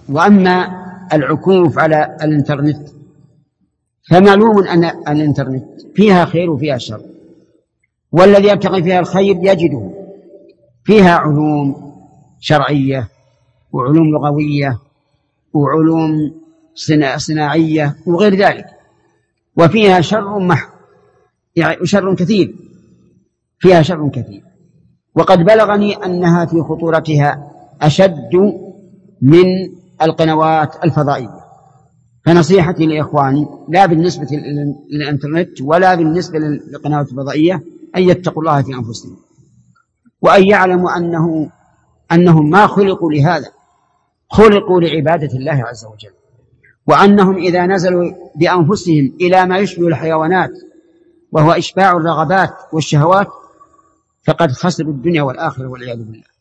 وأما العكوف على الإنترنت فمعلوم أن الإنترنت فيها خير وفيها شر، والذي يبتغي فيها الخير يجده، فيها علوم شرعية وعلوم لغوية وعلوم صناعية وغير ذلك، وفيها شر محض، يعني شر كثير، فيها شر كثير. وقد بلغني أنها في خطورتها أشد من القنوات الفضائية. فنصيحتي لإخواني لا بالنسبة للإنترنت ولا بالنسبة للقنوات الفضائية أن يتقوا الله في أنفسهم، وأن يعلموا أنهم ما خلقوا لهذا، خلقوا لعبادة الله عز وجل، وأنهم إذا نزلوا بأنفسهم إلى ما يشبه الحيوانات وهو إشباع الرغبات والشهوات فقد خسروا الدنيا والآخرة والعياذ بالله.